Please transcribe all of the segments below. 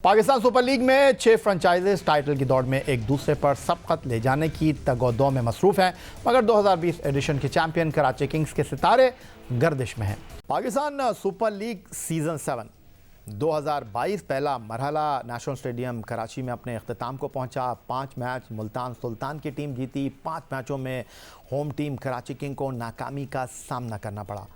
Pakistan super league में 6 franchises title की दौड़ में एक दूसरे पर सबकत ले जाने की तगोदो में मसरूफ हैं, मगर 2020 एडिशन के चैंपियन कराची किंग्स के सितारे गर्दिश में हैं। पाकिस्तान सुपर लीग सीजन 7 2022 पहला मरहला नेशनल स्टेडियम कराची में अपने अख्ताम को पहुंचा। 5 मैच मुल्तान सुल्तान की टीम जीती। 5 मैचों में होम टीम कराची किंग को नाकामी का सामना करना पड़ा।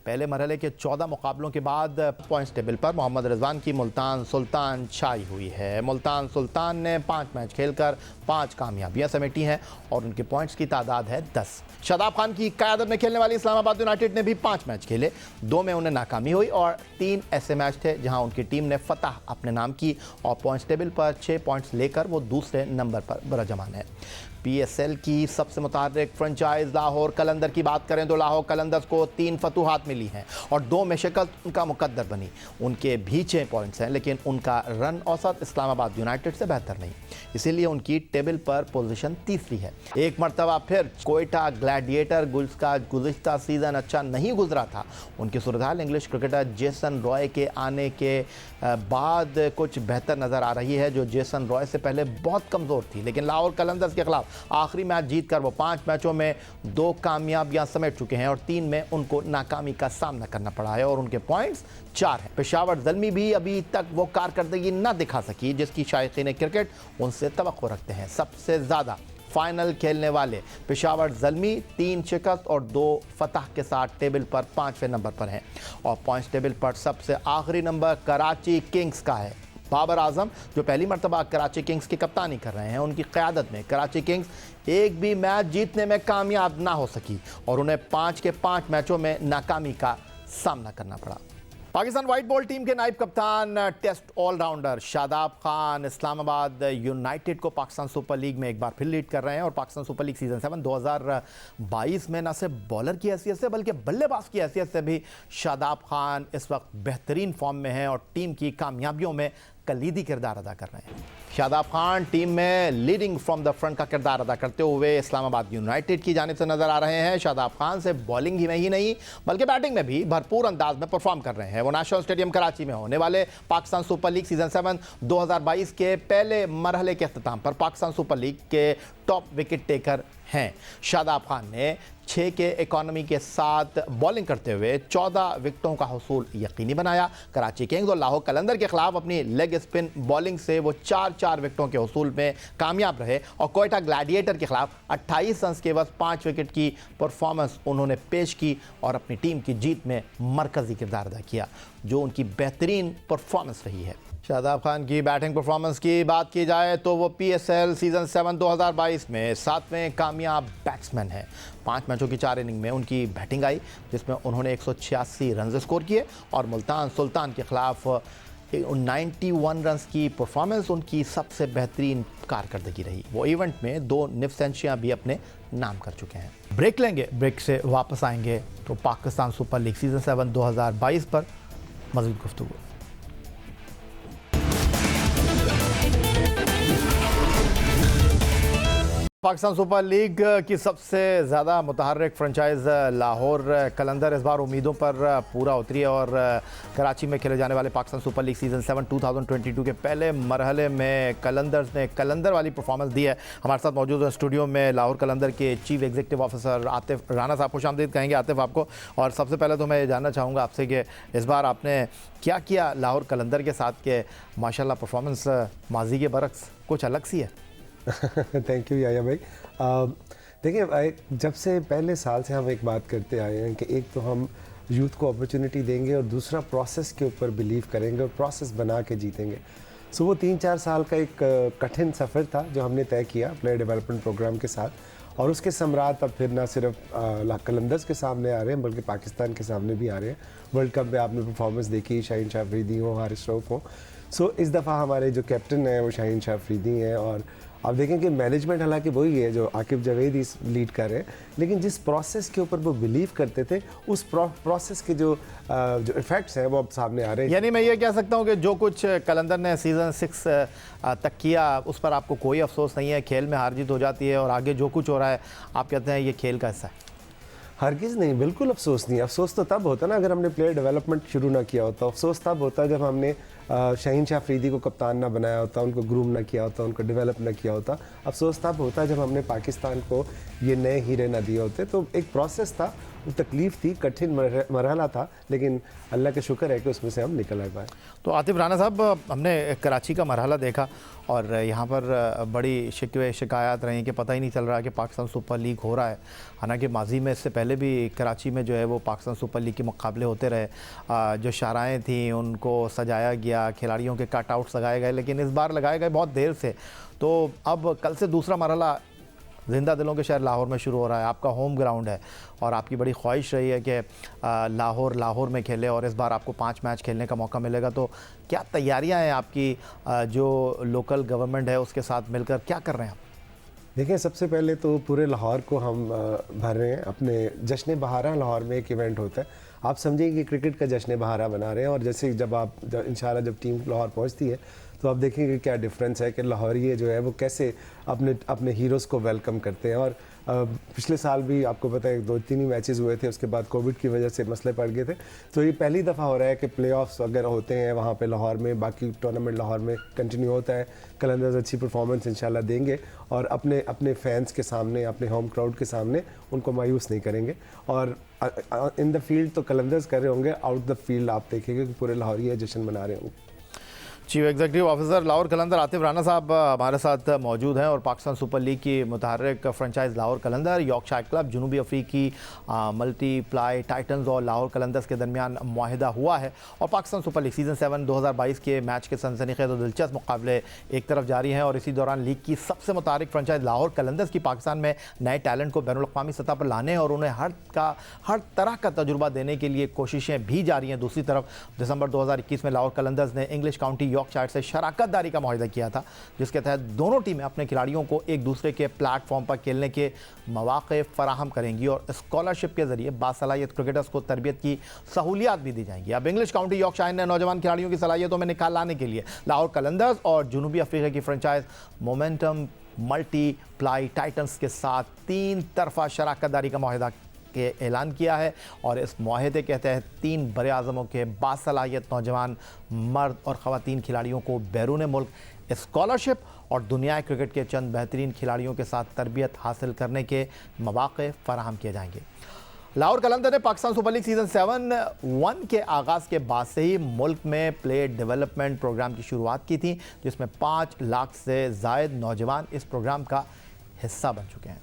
पहले मरहले के 14 मुकाबलों के बाद पॉइंट्स टेबल पर मोहम्मद रिजवान की मुल्तान सुल्तान छाई हुई है। मुल्तान सुल्तान ने 5 मैच खेलकर 5 कामयाबियां समेटी हैं और उनके पॉइंट्स की तादाद है 10। शादाब खान की क़यादत में खेलने वाली इस्लामाबाद यूनाइटेड ने भी 5 मैच खेले। 2 में उन्हें नाकामी हुई और 3 ऐसे मैच थे जहां उनकी टीम ने फतह अपने नाम की और पॉइंट्स टेबल पर 6 पॉइंट्स लेकर वो दूसरे नंबर पर बरजमान है। PSL की सबसे मुतारिक फ्रेंचाइज लाहौर कलंदर की बात करें तो लाहौर कलंदर्स को 3 फतूहात मिली हैं और 2 में शिकस्त उनका मुकद्दर बनी। उनके भी 6 पॉइंट्स हैं, लेकिन उनका रन औसत इस्लामाबाद यूनाइटेड से बेहतर नहीं, इसीलिए उनकी टेबल पर पोजीशन तीसरी है। एक मरतबा फिर कोयटा ग्लैडिएटर का गुज़िश्ता सीज़न अच्छा नहीं गुजरा था। उनकी सूरत इंग्लिश क्रिकेटर जेसन रॉय के आने के बाद कुछ बेहतर नज़र आ रही है, जो जेसन रॉय से पहले बहुत कमज़ोर थी। लेकिन लाहौर कलंदर्स के खिलाफ आखिरी मैच जीतकर वो 5 मैचों में 2 कामयाबियां समेट चुके हैं और 3 में उनको नाकामी का सामना करना पड़ा है और उनके पॉइंट्स 4 हैं। पेशावर ज़ल्मी भी अभी तक वो कारकर्दगी न दिखा सकी जिसकी शायकीन क्रिकेट उनसे तवक्को रखते हैं। सबसे ज़्यादा फाइनल खेलने वाले पेशावर ज़ल्मी 3 शिकस्त और 2 फतह के साथ टेबल पर 5वें नंबर पर हैं और पॉइंट्स टेबल पर सबसे आखिरी नंबर कराची किंग्स का है। बाबर आजम जो पहली मरतबा कराची किंग्स की कप्तानी कर रहे हैं, उनकी क़यादत में कराची किंग्स एक भी मैच जीतने में कामयाब ना हो सकी और उन्हें 5 के 5 मैचों में नाकामी का सामना करना पड़ा। पाकिस्तान वाइट बॉल टीम के नायब कप्तान test allrounder Shadab Khan Islamabad United को पाकिस्तान सुपर लीग में एक बार फिर लीड कर रहे हैं और पाकिस्तान सुपर लीग सीजन 7 2022 में न सिर्फ बॉलर की हैसियत से बल्कि बल्लेबाज की हैसियत से भी शादाब खान इस वक्त बेहतरीन फॉर्म में हैं और टीम की कामयाबियों में कलीदी किरदार अदा कर रहे हैं। शादाब खान टीम में लीडिंग फ्रॉम द फ्रंट का किरदार अदा करते हुए इस्लामाबाद यूनाइटेड की जानिब से नजर आ रहे हैं। शादाब खान से बॉलिंग ही में ही नहीं बल्कि बैटिंग में भी भरपूर अंदाज में परफॉर्म कर रहे हैं। वो नेशनल स्टेडियम कराची में होने वाले पाकिस्तान सुपर लीग सीजन 7 2022 के पहले मरहले के अख्ताम पर पाकिस्तान सुपर लीग के टॉप विकेट टेकर हैं। शादाब खान ने 6 के इकॉनमी के साथ बॉलिंग करते हुए 14 विकेटों का हुसूल यकीनी बनाया। कराची किंग्स और लाहौर कलंदर के खिलाफ अपनी लेग स्पिन बॉलिंग से वो 4 विकेटों के हुसूल में कामयाब रहे और कोयटा ग्लैडिएटर के खिलाफ 28 रन के बस 5 विकेट की परफॉर्मेंस उन्होंने पेश की और अपनी टीम की जीत में मरकजी किरदार अदा किया, जो उनकी बेहतरीन परफॉर्मेंस रही है। शादाब खान की बैटिंग परफॉर्मेंस की बात की जाए तो वो PSL सीजन 7 2022 में 7वें कामयाब बैट्समैन हैं। 5 मैचों की 4 इनिंग में उनकी बैटिंग आई जिसमें उन्होंने 186 रन स्कोर किए और मुल्तान सुल्तान के खिलाफ 91 रन की परफॉर्मेंस उनकी सबसे बेहतरीन कारकर्दगी रही। वो इवेंट में 2 निफ सेंचुरियां भी अपने नाम कर चुके हैं। ब्रेक लेंगे, ब्रेक से वापस आएंगे तो पाकिस्तान सुपर लीग सीजन 7 2022 पर मज़ीद गुफ्तगू। पाकिस्तान सुपर लीग की सबसे ज़्यादा मुतहर्रिक फ्रेंचाइज लाहौर कलंदर इस बार उम्मीदों पर पूरा उतरी है और कराची में खेले जाने वाले पाकिस्तान सुपर लीग सीज़न 7 2022 के पहले मरहले में कलंदर्स ने कलंदर वाली परफॉर्मेंस दी है। हमारे साथ मौजूद है स्टूडियो में लाहौर कलंदर के chief executive officer Atif Rana साहब। खुशामदीद कहेंगे आतिफ आपको। और सबसे पहले तो मैं जानना चाहूँगा आपसे कि इस बार आपने क्या किया लाहौर कलंदर के साथ के माशाल्लाह परफॉर्मेंस माजी के बरक्स कुछ अलग सी है। थैंक यू याया भाई। देखिए भाई, जब से पहले साल से हम एक बात करते आए हैं कि एक तो हम यूथ को अपॉर्चुनिटी देंगे और दूसरा प्रोसेस के ऊपर बिलीव करेंगे और प्रोसेस बना के जीतेंगे। सो वो 3-4 साल का एक कठिन सफ़र था जो हमने तय किया प्लेयर डेवलपमेंट प्रोग्राम के साथ और उसके समरात अब फिर ना सिर्फ कलंदर्स के सामने आ रहे हैं बल्कि पाकिस्तान के सामने भी आ रहे हैं। वर्ल्ड कप में आपने परफॉर्मेंस देखी, शाहीन शाह अफरीदी हो, हारिस रऊफ हो। सो इस दफ़ा हमारे जो कैप्टन हैं वो शाहीन शाह अफरीदी हैं और आप देखें कि मैनेजमेंट हालांकि वही है जो आकिब जवेद ही लीड कर रहे हैं, लेकिन जिस प्रोसेस के ऊपर वो बिलीव करते थे उस प्रोसेस के जो इफ़ेक्ट्स हैं वो अब सामने आ रहे हैं। यानी मैं ये कह सकता हूँ कि जो कुछ कलंदर ने सीज़न 6 तक किया उस पर आपको कोई अफसोस नहीं है। खेल में हार जीत हो जाती है और आगे जो कुछ हो रहा है आप कहते हैं ये खेल का हिस्सा है। हरगिज़ नहीं, बिल्कुल अफसोस नहीं। अफसोस तो तब होता ना अगर हमने प्लेयर डेवलपमेंट शुरू ना किया होता। अफसोस तब होता जब हमने शाहीन शाह अफरीदी को कप्तान ना बनाया होता, उनको ग्रूम ना किया होता, उनको डेवलप ना किया होता। अफसोस तब होता जब हमने पाकिस्तान को ये नए हीरे ना दिए होते। तो एक प्रोसेस था, वो तकलीफ थी, कठिन मरहला था, लेकिन अल्लाह का शुक्र है कि उसमें से हम निकल आए पाए। तो आतिफ राना साहब, हमने कराची का मरहला देखा और यहाँ पर बड़ी शिकवे शिकायत रही कि पता ही नहीं चल रहा कि पाकिस्तान सुपर लीग हो रहा है। हालांकि माजी में इससे पहले भी कराची में जो है वो पाकिस्तान सुपर लीग के मुकाबले होते रहे, जो शाराएँ थीं उनको सजाया गया, खिलाड़ियों के कटआउट्स लगाए गए, लेकिन इस बार लगाए गए बहुत देर से। तो अब कल से दूसरा मरहला ज़िंदा दिलों के शहर लाहौर में शुरू हो रहा है, आपका होम ग्राउंड है और आपकी बड़ी ख्वाहिश रही है कि लाहौर में खेले और इस बार आपको 5 मैच खेलने का मौका मिलेगा। तो क्या तैयारियां हैं आपकी, जो लोकल गवर्नमेंट है उसके साथ मिलकर क्या कर रहे हैं आप? देखिए, सबसे पहले तो पूरे लाहौर को हम भर रहे हैं। अपने जश्न बहारा लाहौर में एक इवेंट होता है, आप समझिए कि क्रिकेट का जश्न बहारा बना रहे हैं। और जैसे जब इंशाल्लाह जब टीम लाहौर पहुंचती है तो आप देखेंगे क्या डिफरेंस है कि लाहौरिये जो है वो कैसे अपने हीरोज़ को वेलकम करते हैं। और पिछले साल भी आपको पता है 2-3 ही मैचेस हुए थे, उसके बाद कोविड की वजह से मसले पड़ गए थे। तो ये पहली दफ़ा हो रहा है कि प्लेऑफ्स अगर होते हैं वहाँ पे लाहौर में, बाकी टूर्नामेंट लाहौर में कंटिन्यू होता है। कलंदर्स अच्छी परफॉर्मेंस इंशाल्लाह देंगे और अपने फैंस के सामने, अपने होम क्राउड के सामने उनको मायूस नहीं करेंगे। और इन द फील्ड तो कलंदर्स कर रहे होंगे, आउट द फील्ड आप देखेंगे कि पूरे लाहौरिये जश्न मना रहे होंगे। चीफ एग्जीक्यूटिव ऑफिसर लाहौर कलंदर आतिफ राना साहब हमारे साथ मौजूद हैं और पाकिस्तान सुपर लीग की मुतहर्रिक फ्रेंचाइज लाहौर कलंदर, यॉर्कशायर क्लब, जनूबी अफ्रीकी मल्टीप्लाई टाइटन्स और लाहौर कलंदर्स के दरमियान मुआहिदा हुआ है और पाकिस्तान सुपर लीग सीज़न 7 2022 के मैच के सनसनीखेज़ और दिलचस्प मुकाबले एक तरफ जारी हैं और इसी दौरान लीग की सबसे मुतहर्रिक फ्रेंचाइज लाहौर कलंदर्स की पाकिस्तान में नए टैलेंट को बैनुल-अक़वामी सतह पर लाने और उन्हें हर तरह का तजुर्बा देने के लिए कोशिशें भी जारी हैं। दूसरी तरफ दिसंबर 2021 में लाहौर कलंदर्स ने इंग्लिश काउंटी यॉर्कशायर से शराकतदारी का मुआहिदा किया था, जिसके तहत दोनों टीमें अपने खिलाड़ियों को एक दूसरे के प्लेटफॉर्म पर खेलने के मौके फराहम करेंगी और स्कॉलरशिप के जरिए बासलाहियत क्रिकेटर्स को तरबियत की सहूलियात भी दी जाएंगी। अब इंग्लिश काउंटी यॉर्कशायर ने नौजवान खिलाड़ियों की सलाहियतों में निखार लाने के लिए लाहौर कलंदर्स और जनूबी अफ्रीका की फ्रेंचाइज मोमेंटम मल्टीप्लाई टाइटन्स के साथ 3 तरफा शराकतदारी का मुआहिदा के ऐलान किया है और इस मुआहिदे के तहत 3 बड़े आज़मों के बासलाहियत नौजवान मर्द और ख़वातीन खिलाड़ियों को बैरून मुल्क स्कॉलरशिप और दुनिया क्रिकेट के चंद बेहतरीन खिलाड़ियों के साथ तरबियत हासिल करने के मौके फराहम किए जाएंगे। लाहौर कलंदर ने पाकिस्तान सुपर लीग सीज़न 7 के आगाज़ के बाद से ही मुल्क में प्लेयर डेवलपमेंट प्रोग्राम की शुरुआत की थी, जिसमें 5 लाख से ज़ायद नौजवान इस प्रोग्राम का हिस्सा बन चुके हैं।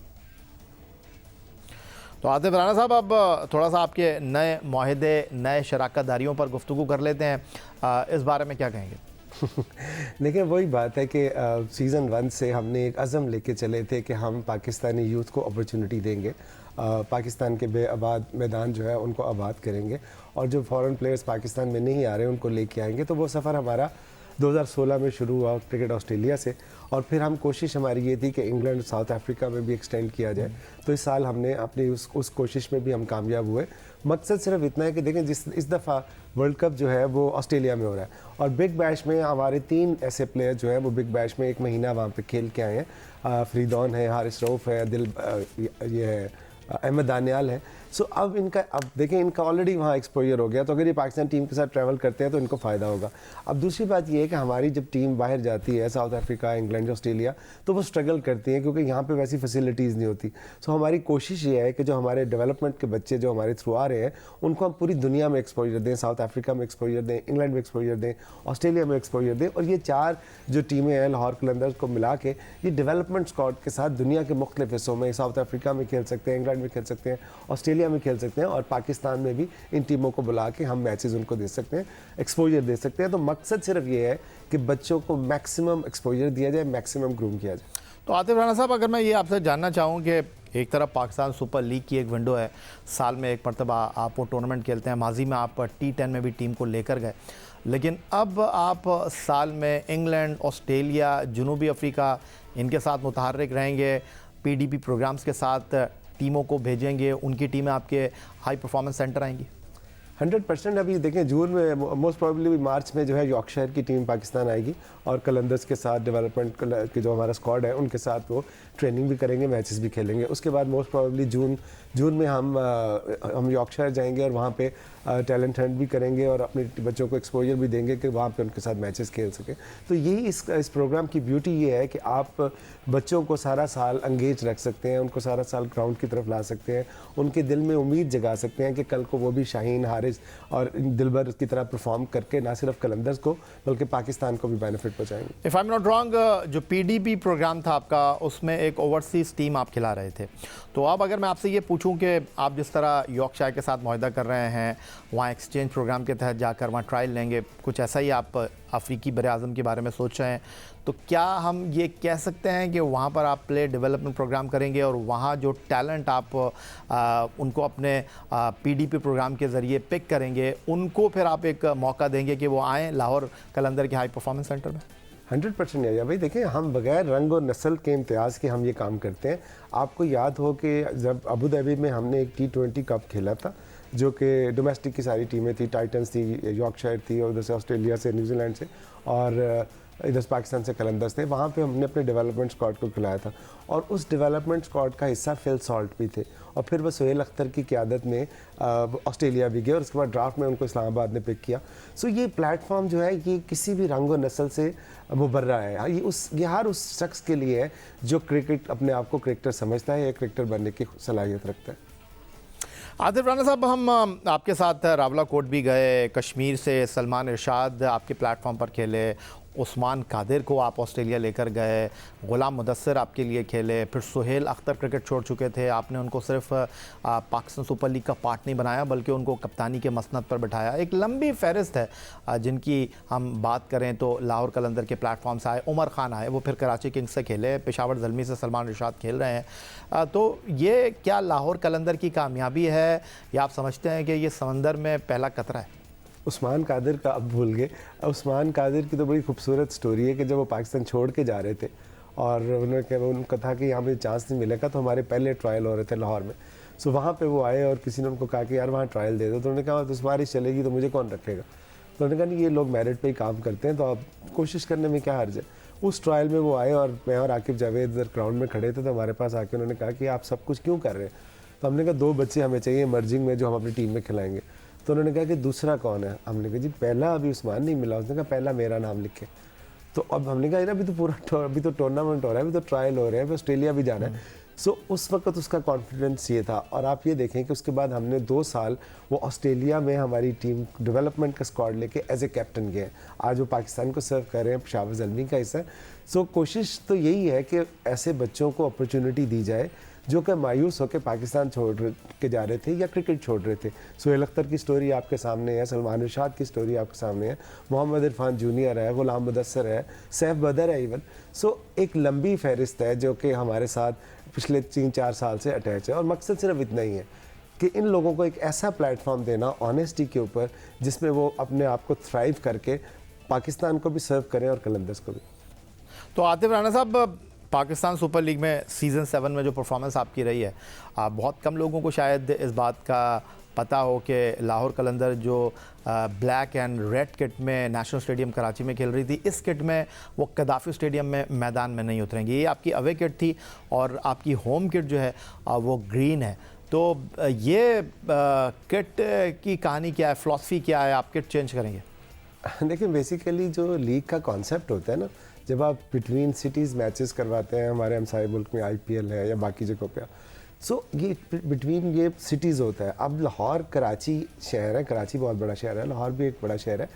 तो आतिफ राना साहब, अब थोड़ा सा आपके नए मुआहिदे, नए शराकतदारियों पर गुफ्तगू कर लेते हैं, इस बारे में क्या कहेंगे? देखिए, वही बात है कि सीज़न 1 से हमने एक अज़म लेके चले थे कि हम पाकिस्तानी यूथ को अपॉर्चुनिटी देंगे, पाकिस्तान के बेआबाद मैदान जो है उनको आबाद करेंगे और जो फॉरेन प्लेयर्स पाकिस्तान में नहीं आ रहे उनको लेके आएंगे। तो वो सफ़र हमारा 2016 में शुरू हुआ क्रिकेट ऑस्ट्रेलिया से और फिर हम कोशिश हमारी ये थी कि इंग्लैंड, साउथ अफ्रीका में भी एक्सटेंड किया जाए। तो इस साल हमने अपनी उस कोशिश में भी हम कामयाब हुए। मकसद सिर्फ इतना है कि देखें, इस दफ़ा वर्ल्ड कप जो है वो ऑस्ट्रेलिया में हो रहा है और बिग बैश में हमारे 3 ऐसे प्लेयर जो हैं वो बिग बैश में 1 महीना वहाँ पे खेल के आए हैं। फरीदौन है, हारिस रऊफ़ है, ये है अहमद दानियाल है। सो अब देखें, इनका ऑलरेडी वहाँ एक्सपोजर हो गया, तो अगर ये पाकिस्तान टीम के साथ ट्रैवल करते हैं तो इनको फ़ायदा होगा। अब दूसरी बात ये है कि हमारी जब टीम बाहर जाती है, साउथ अफ्रीका, इंग्लैंड, ऑस्ट्रेलिया, तो वो स्ट्रगल करती हैं क्योंकि यहाँ पे वैसी फैसिलिटीज़ नहीं होती। सो हमारी कोशिश ये है कि जो हमारे डेवलपमेंट के बच्चे जो हमारे थ्रू आ रहे हैं उनको हम पूरी दुनिया में एक्सपोजर दें, साउथ अफ्रीका में एक्सपोजर दें, इंग्लैंड में एक्सपोजर दें, ऑस्ट्रेलिया में एक्सपोजर दें। और ये 4 जो टीमें हैं लाहौर कलंदर्स को मिला के ये डेवलपमेंट स्क्वाड के साथ दुनिया के मुख्तलिफ हिस्सों में, साउथ अफ्रीका में खेल सकते हैं, इंग्लैंड में खेल सकते हैं, ऑस्ट्रेलिया में खेल सकते हैं और पाकिस्तान में भी इन टीमों को बुला के हम मैचेस उनको दे सकते हैं, एक्सपोजर दे सकते हैं। तो मकसद सिर्फ ये है कि बच्चों को मैक्सिमम एक्सपोजर दिया जाए, मैक्सिमम ग्रूम किया जाए। तो आतिफ राना साहब, अगर मैं ये आपसे जानना चाहूँ कि एक तरफ पाकिस्तान सुपर लीग की एक विंडो है, साल में एक मरतबा आप वो टूर्नामेंट खेलते हैं, माजी में आप T10 में भी टीम को लेकर गए, लेकिन अब आप साल में इंग्लैंड, ऑस्ट्रेलिया, जनूबी अफ्रीका इनके साथ मुतहर्रिक रहेंगे, PDP प्रोग्राम्स के साथ टीमों को भेजेंगे, उनकी टीमें आपके हाई परफॉर्मेंस सेंटर आएंगी? 100%। अभी देखें, जून में मोस्ट प्रोबेबली मार्च में जो है यॉर्कशायर की टीम पाकिस्तान आएगी और कलंदर्स के साथ डेवलपमेंट के जो हमारा स्क्वाड है उनके साथ वो ट्रेनिंग भी करेंगे, मैचेस भी खेलेंगे। उसके बाद मोस्ट प्रोबेबली जून में हम यॉर्कशायर जाएंगे और वहाँ पे टैलेंट हंट भी करेंगे और अपने बच्चों को एक्सपोजर भी देंगे कि वहाँ पे उनके साथ मैचेस खेल सकें। तो यही इस प्रोग्राम की ब्यूटी ये है कि आप बच्चों को सारा साल एंगेज रख सकते हैं, उनको सारा साल ग्राउंड की तरफ ला सकते हैं, उनके दिल में उम्मीद जगा सकते हैं कि कल को वो भी शाहीन, हारिस और दिलबर की तरह परफॉर्म करके ना सिर्फ कलंदर्स को बल्कि पाकिस्तान को भी बेनिफिट पहुँचाएंगे। If I am not wrong, जो PDP प्रोग्राम था आपका, उसमें एक ओवरसीज़ टीम आप खिला रहे थे। तो अब अगर मैं आपसे ये पूछूं कि आप जिस तरह यॉर्कशायर के साथ मुआहदा कर रहे हैं, वहाँ एक्सचेंज प्रोग्राम के तहत जाकर वहाँ ट्रायल लेंगे, कुछ ऐसा ही आप अफ्रीकी बर-ए-आज़म के बारे में सोच रहे हैं, तो क्या हम ये कह सकते हैं कि वहाँ पर आप प्लेयर डेवलपमेंट प्रोग्राम करेंगे और वहाँ जो टैलेंट आप उनको अपने PDP प्रोग्राम के ज़रिए पिक करेंगे, उनको फिर आप एक मौका देंगे कि वो आएँ लाहौर कलंदर के हाई परफॉर्मेंस सेंटर में? 100% या भाई, देखिए हम बगैर रंग और नस्ल के इम्तियाज़ के हम ये काम करते हैं। आपको याद हो कि जब अबू धाबी में हमने एक T20 कप खेला था, जो कि डोमेस्टिक की सारी टीमें थी, टाइटन्स थी, यॉर्कशायर थी, और उधर से ऑस्ट्रेलिया से, न्यूजीलैंड से और इधर से पाकिस्तान से कलंदर्स थे। वहाँ पे हमने अपने डेवलपमेंट स्क्वाड को खिलाया था और उस डेवलपमेंट स्क्वाड का हिस्सा फिल सॉल्ट भी थे, और फिर वो सोहेल अख्तर की क़यादत में ऑस्ट्रेलिया भी गए और उसके बाद ड्राफ्ट में उनको इस्लामाबाद ने पिक किया। सो ये प्लेटफॉर्म जो है ये किसी भी रंग और नस्ल से मुबर्रा है। ये हर उस शख्स के लिए है जो क्रिकेट अपने आप को क्रिकेटर समझता है या क्रिकेटर बनने की सलाहियत रखता है। आतिफ राना साहब, हम आपके साथ रावलाकोट भी गए, कश्मीर से सलमान इरशाद आपके प्लेटफॉर्म पर खेले, उस्मान कादिर को आप ऑस्ट्रेलिया लेकर गए, गुलाम मुदस्सिर आपके लिए खेले, फिर सोहेल अख्तर क्रिकेट छोड़ चुके थे, आपने उनको सिर्फ पाकिस्तान सुपर लीग का पार्ट नहीं बनाया बल्कि उनको कप्तानी के मसनद पर बैठाया। एक लंबी फहरिस्त है जिनकी हम बात करें तो लाहौर कलंदर के प्लेटफॉर्म से आए, उमर खान आए, वो फिर कराची किंग्स से खेले, पेशावर ज़ल्मी से सलमान इरशाद खेल रहे हैं। तो ये क्या लाहौर कलंदर की कामयाबी है या आप समझते हैं कि ये समंदर में पहला कतरा है? उस्मान कादिर का अब भूल गए। उस्मान कादिर की तो बड़ी खूबसूरत स्टोरी है कि जब वो पाकिस्तान छोड़ के जा रहे थे और उनका था कि यहाँ पे चांस नहीं मिलेगा, तो हमारे पहले ट्रायल हो रहे थे लाहौर में। सो वहाँ पे वो आए और किसी ने उनको कहा कि यार वहाँ ट्रायल दे दो, तो उन्होंने कहा तो बारिश चलेगी तो मुझे कौन रखेगा। तो उन्होंने कहा नहीं, ये लोग मेरिट पे ही काम करते हैं, तो आप कोशिश करने में क्या हर्ज है। उस ट्रायल में वो आए और मैं और आकिब जावेद इधर ग्राउंड में खड़े थे, तो हमारे पास आके उन्होंने कहा कि आप सब कुछ क्यों कर रहे हैं। तो हमने कहा 2 बच्चे हमें चाहिए मर्जिंग में जो हम अपनी टीम में खिलाएंगे। तो उन्होंने कहा कि दूसरा कौन है। हमने कहा जी पहला अभी उस्मान नहीं मिला। उसने कहा पहला मेरा नाम लिखे। तो अब हमने कहा अभी तो टूर्नामेंट हो रहा है, अभी तो ट्रायल हो रहे हैं, अभी ऑस्ट्रेलिया भी जाना है। सो उस वक्त उसका कॉन्फिडेंस ये था। और आप ये देखें कि उसके बाद हमने 2 साल वो ऑस्ट्रेलिया में हमारी टीम डेवलपमेंट का स्क्वाड लेके एज ए कैप्टन गए। आज वो पाकिस्तान को सर्व कर रहे हैं, पेशावर ज़ल्मी का हिस्सा। सो कोशिश तो यही है कि ऐसे बच्चों को अपॉर्चुनिटी दी जाए जो कि मायूस होकर पाकिस्तान छोड़ के जा रहे थे या क्रिकेट छोड़ रहे थे। सोहेल अख्तर की स्टोरी आपके सामने है, सलमान इरशाद की स्टोरी आपके सामने है, मोहम्मद इरफान जूनियर है, गुलाम मुदस्सिर है, सैफ बदर है इवन। सो एक लंबी फहरिस्त है जो कि हमारे साथ पिछले 3-4 साल से अटैच है, और मकसद सिर्फ इतना ही है कि इन लोगों को एक ऐसा प्लेटफॉर्म देना ऑनेस्टी के ऊपर जिसमें वो अपने आप को थ्राइव करके पाकिस्तान को भी सर्व करें और कलंदर्स को भी। तो आतिफ राना साहब, पाकिस्तान सुपर लीग में सीज़न 7 में जो परफॉर्मेंस आपकी रही है, बहुत कम लोगों को शायद इस बात का पता हो कि लाहौर कलंदर जो ब्लैक एंड रेड किट में नेशनल स्टेडियम कराची में खेल रही थी, इस किट में वो कदाफ़ी स्टेडियम में मैदान में नहीं उतरेंगी। ये आपकी अवे किट थी और आपकी होम किट जो है वो ग्रीन है। तो ये किट की कहानी क्या है, फ़िलासफ़ी क्या है, आप किट चेंज करेंगे? देखिए बेसिकली जो लीग का कॉन्सेप्ट होता है ना, जब आप बिटवीन सिटीज़ मैचेस करवाते हैं, हमारे हमसाए मुल्क में IPL है या बाकी जगहों पे, सो ये बिटवीन ये सिटीज़ होता है। अब लाहौर कराची शहर है, कराची बहुत बड़ा शहर है, लाहौर भी एक बड़ा शहर है।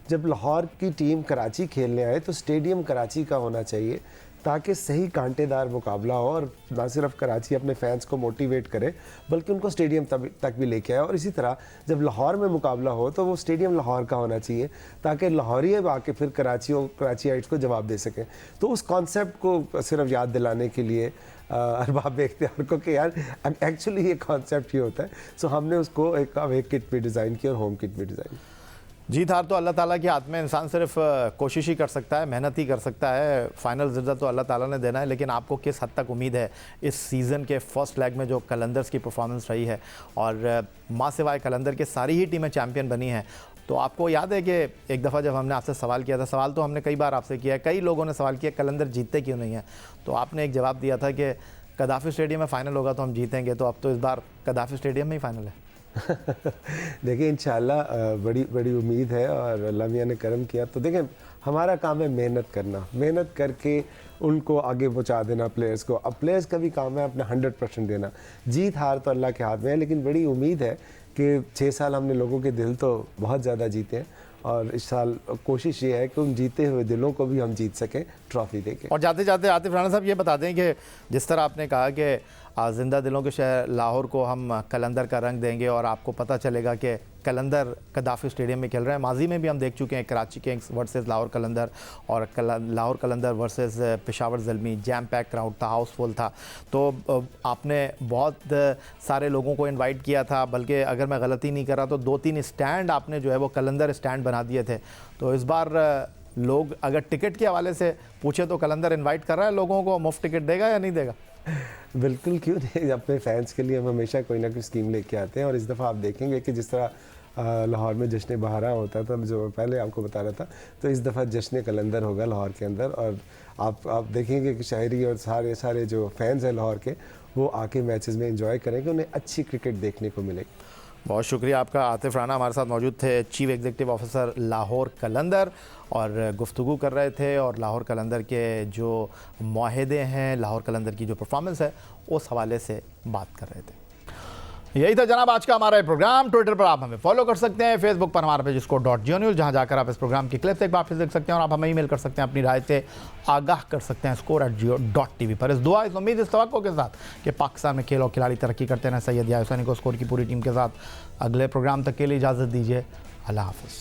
जब लाहौर की टीम कराची खेलने आए तो स्टेडियम कराची का होना चाहिए ताकि सही कांटेदार मुकाबला हो और ना सिर्फ कराची अपने फैंस को मोटिवेट करे बल्कि उनको स्टेडियम तक भी लेके आए। और इसी तरह जब लाहौर में मुकाबला हो तो वो स्टेडियम लाहौर का होना चाहिए ताकि लाहौरी आके फिर कराचीइट्स को जवाब दे सकें। तो उस कॉन्सेप्ट को सिर्फ याद दिलाने के लिए अरबाब इख्तियार को कि यार एक्चुअली ये कॉन्सेप्ट ही होता है। सो हमने उसको एक अवे किट भी डिज़ाइन किया और होम किट भी डिज़ाइन। जीत हार तो अल्लाह ताला के हाथ में, इंसान सिर्फ कोशिश ही कर सकता है, मेहनत ही कर सकता है। फाइनल रिजल्ट तो अल्लाह ताला ने देना है, लेकिन आपको किस हद तक उम्मीद है इस सीज़न के फर्स्ट लेग में जो कलंदर्स की परफॉर्मेंस रही है, और माँ सिवाय कलंदर के सारी ही टीमें चैम्पियन बनी हैं। तो आपको याद है कि एक दफ़ा जब हमने आपसे सवाल किया था, सवाल तो हमने कई बार आपसे किया है, कई लोगों ने सवाल किया कलंदर जीतते क्यों नहीं है, तो आपने एक जवाब दिया था कि कदाफ़ी स्टेडियम में फ़ाइनल होगा तो हम जीतेंगे। तो अब तो इस बार कदाफ़ी स्टेडियम में ही फ़ाइनल है। देखिए इंशाल्लाह बड़ी बड़ी उम्मीद है और अल्लाह मियाँ ने करम किया तो देखें हमारा काम है मेहनत करना, मेहनत करके उनको आगे पहुंचा देना प्लेयर्स को। अब प्लेयर्स का भी काम है अपना 100% देना। जीत हार तो अल्लाह के हाथ में है, लेकिन बड़ी उम्मीद है कि 6 साल हमने लोगों के दिल तो बहुत ज़्यादा जीते हैं और इस साल कोशिश ये है कि उन जीते हुए दिलों को भी हम जीत सकें ट्रॉफी देके। और जाते जाते आतिफ राणा साहब ये बता दें कि जिस तरह आपने कहा कि ज़िंदा दिलों के शहर लाहौर को हम कलंदर का रंग देंगे और आपको पता चलेगा कि कलंदर कदाफ़ी स्टेडियम में खेल रहे हैं। माजी में भी हम देख चुके हैं कराची किंग्स वर्सेस लाहौर कलंदर और Lahore Qalandar versus Peshawar Zalmi, jam packed crowd था, हाउसफुल था। तो आपने बहुत सारे लोगों को इनवाइट किया था, बल्कि अगर मैं गलती नहीं कर रहा तो 2-3 स्टैंड आपने जो है वो कलंदर स्टैंड बना दिए थे। तो इस बार लोग अगर टिकट के हवाले से पूछे तो कलंदर इनवाइट कर रहा है लोगों को, मुफ्त टिकट देगा या नहीं देगा? बिल्कुल, क्यों नहीं। अपने फैंस के लिए हम हमेशा कोई ना कोई स्कीम लेके आते हैं और इस दफ़ा आप देखेंगे कि जिस तरह लाहौर में जश्न बहारा होता था, जो पहले आपको बता रहा था, तो इस दफ़ा जश्न कलंदर होगा लाहौर के अंदर। और आप देखेंगे कि शायरी और सारे जो फैंस हैं लाहौर के, वो आके मैचेस में एंजॉय करेंगे, उन्हें अच्छी क्रिकेट देखने को मिलेगी। बहुत शुक्रिया आपका। आतिफ राणा हमारे साथ मौजूद थे, chief executive officer Lahore Qalandar, और गुफ्तगू कर रहे थे और लाहौर कलंदर के जो मुआहदे हैं, लाहौर कलंदर की जो परफॉर्मेंस है, उस हवाले से बात कर रहे थे। यही था जनाब आज का हमारा प्रोग्राम। ट्विटर पर आप हमें फॉलो कर सकते हैं, फेसबुक पर हमारा पेज score.geo-news, जहां जाकर आप इस प्रोग्राम की क्लिप्स एक बार फिर देख सकते हैं और आप हमें ईमेल कर सकते हैं, अपनी राय से आगाह कर सकते हैं score@geo.tv पर। इस दुआ, इस उम्मीद, इस तवक्को के साथ कि पाकिस्तान में खेल और खिलाड़ी तरक्की करते रहें। सैयद याहिया हुसैनी को स्कोर की पूरी टीम के साथ अगले प्रोग्राम तक के लिए इजाज़त दीजिए। अल्लाह हाफ़िज़।